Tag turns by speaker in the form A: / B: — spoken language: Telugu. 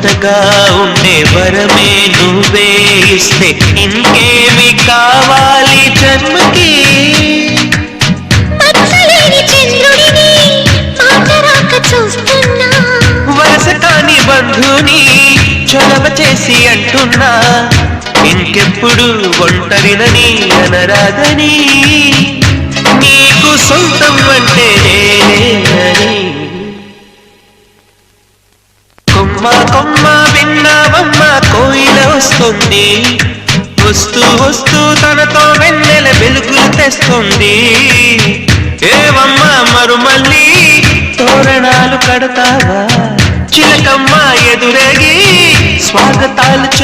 A: జంటగా ఉండే వరమే నువ్వే ఇస్తే ఇంకేమి కావాలి జన్మకి. వరస కాని బంధుని చొరవ చేసి అంటున్నా ఇంకెప్పుడు ఒంటరినని అనరాదని. నీకు సొంతం అంటే నేనేనని. కొమ్మ కొమ్మ విన్నావమ్మ కోయిల వస్తుంది, వస్తూ వస్తూ తనతో వెన్నెల వెలుగులు తెస్తుంది. ఏవమ్మ మరుమల్లి తోరణాలు కడతావా, చిలకమ్మ ఎదురేగి స్వాగతాలు